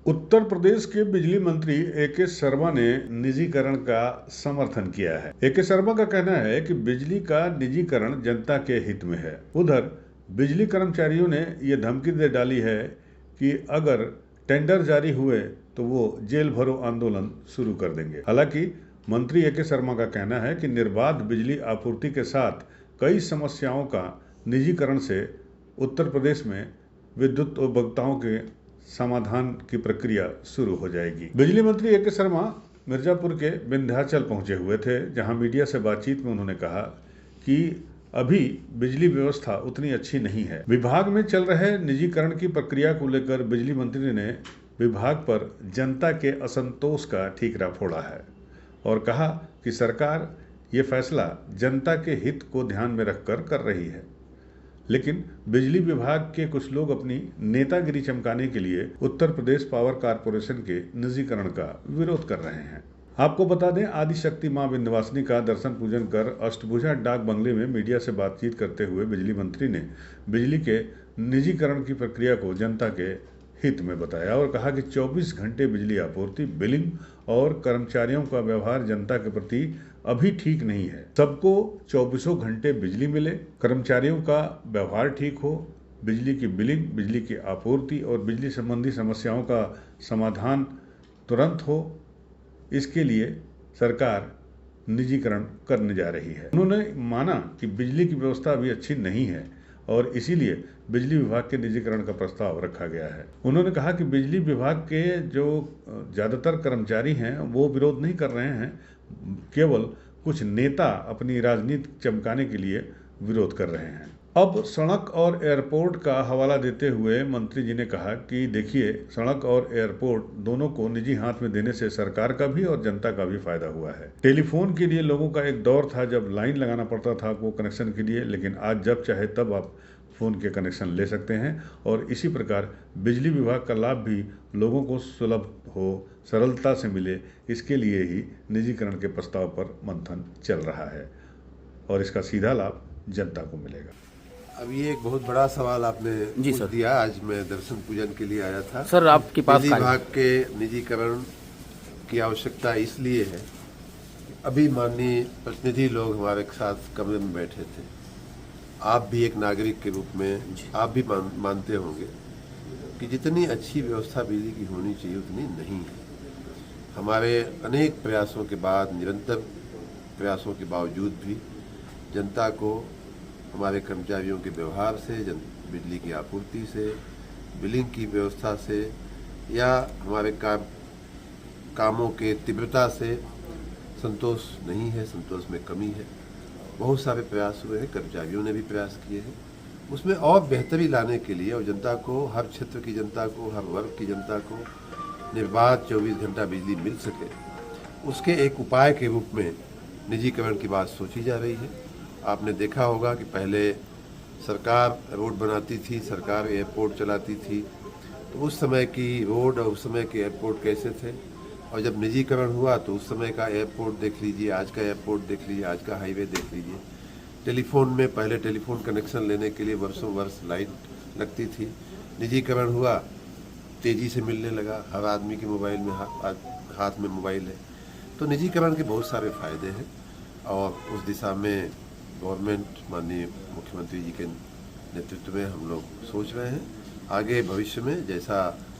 उत्तर प्रदेश के बिजली मंत्री ए.के. शर्मा ने निजीकरण का समर्थन किया है। ए.के. शर्मा का कहना है कि बिजली का निजीकरण जनता के हित में है। उधर बिजली कर्मचारियों ने ये धमकी दे डाली है कि अगर टेंडर जारी हुए तो वो जेल भरो आंदोलन शुरू कर देंगे। हालांकि मंत्री ए.के. शर्मा का कहना है कि निर्बाध बिजली आपूर्ति के साथ कई समस्याओं का निजीकरण से उत्तर प्रदेश में विद्युत उपभोक्ताओं के समाधान की प्रक्रिया शुरू हो जाएगी। बिजली मंत्री ए.के. शर्मा मिर्जापुर के विंध्याचल पहुंचे हुए थे, जहां मीडिया से बातचीत में उन्होंने कहा कि अभी बिजली व्यवस्था उतनी अच्छी नहीं है। विभाग में चल रहे निजीकरण की प्रक्रिया को लेकर बिजली मंत्री ने विभाग पर जनता के असंतोष का ठीकरा फोड़ा है और कहा कि सरकार ये फैसला जनता के हित को ध्यान में रखकर कर रही है, लेकिन बिजली विभाग के कुछ लोग अपनी नेतागिरी चमकाने के लिए उत्तर प्रदेश पावर कॉरपोरेशन के निजीकरण का विरोध कर रहे हैं। आपको बता दें, आदिशक्ति मां विंध्यवासिनी का दर्शन पूजन कर अष्टभुजा डाक बंगले में मीडिया से बातचीत करते हुए बिजली मंत्री ने बिजली के निजीकरण की प्रक्रिया को जनता के हित में बताया और कहा कि 24 घंटे बिजली आपूर्ति, बिलिंग और कर्मचारियों का व्यवहार जनता के प्रति अभी ठीक नहीं है। सबको 24 घंटे बिजली मिले, कर्मचारियों का व्यवहार ठीक हो, बिजली की बिलिंग, बिजली की आपूर्ति और बिजली संबंधी समस्याओं का समाधान तुरंत हो, इसके लिए सरकार निजीकरण करने जा रही है। उन्होंने माना कि बिजली की व्यवस्था अभी अच्छी नहीं है और इसीलिए बिजली विभाग के निजीकरण का प्रस्ताव रखा गया है। उन्होंने कहा कि बिजली विभाग के जो ज़्यादातर कर्मचारी हैं वो विरोध नहीं कर रहे हैं, केवल कुछ नेता अपनी राजनीति चमकाने के लिए विरोध कर रहे हैं। अब सड़क और एयरपोर्ट का हवाला देते हुए मंत्री जी ने कहा कि देखिए, सड़क और एयरपोर्ट दोनों को निजी हाथ में देने से सरकार का भी और जनता का भी फायदा हुआ है। टेलीफोन के लिए लोगों का एक दौर था जब लाइन लगाना पड़ता था वो कनेक्शन के लिए, लेकिन आज जब चाहे तब आप फ़ोन के कनेक्शन ले सकते हैं और इसी प्रकार बिजली विभाग का लाभ भी लोगों को सुलभ हो, सरलता से मिले, इसके लिए ही निजीकरण के प्रस्ताव पर मंथन चल रहा है और इसका सीधा लाभ जनता को मिलेगा। अब ये एक बहुत बड़ा सवाल आपने पूछ दिया। आज मैं दर्शन पूजन के लिए आया था। सर, आपके पास बिजली विभाग के निजीकरण की आवश्यकता इसलिए है, अभी माननीय प्रतिनिधि लोग हमारे साथ कमरे में बैठे थे। आप भी एक नागरिक के रूप में आप भी मानते होंगे कि जितनी अच्छी व्यवस्था बिजली की होनी चाहिए उतनी नहीं है। हमारे अनेक प्रयासों के बाद, निरंतर प्रयासों के बावजूद भी जनता को हमारे कर्मचारियों के व्यवहार से, बिजली की आपूर्ति से, बिलिंग की व्यवस्था से या हमारे कामों के तीव्रता से संतोष नहीं है, संतोष में कमी है। बहुत सारे प्रयास हुए हैं, कर्मचारियों ने भी प्रयास किए हैं। उसमें और बेहतरी लाने के लिए और जनता को, हर क्षेत्र की जनता को, हर वर्ग की जनता को निर्बाध 24 घंटा बिजली मिल सके, उसके एक उपाय के रूप में निजीकरण की बात सोची जा रही है। आपने देखा होगा कि पहले सरकार रोड बनाती थी, सरकार एयरपोर्ट चलाती थी, तो उस समय की रोड और उस समय के एयरपोर्ट कैसे थे, और जब निजीकरण हुआ तो उस समय का एयरपोर्ट देख लीजिए, आज का एयरपोर्ट देख लीजिए, आज का हाईवे देख लीजिए। टेलीफोन में पहले टेलीफोन कनेक्शन लेने के लिए वर्षों वर्ष लाइन लगती थी। निजीकरण हुआ, तेज़ी से मिलने लगा, हर आदमी के मोबाइल में हाथ में मोबाइल है। तो निजीकरण के बहुत सारे फायदे हैं और उस दिशा में गवर्नमेंट, माननीय मुख्यमंत्री जी के नेतृत्व में हम लोग सोच रहे हैं। आगे भविष्य में जैसा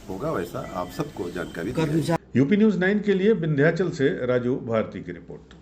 होगा वैसा आप सबको जानकारी दी जाएगी। यूपी न्यूज़ 9 के लिए विंध्याचल से राजू भारती की रिपोर्ट।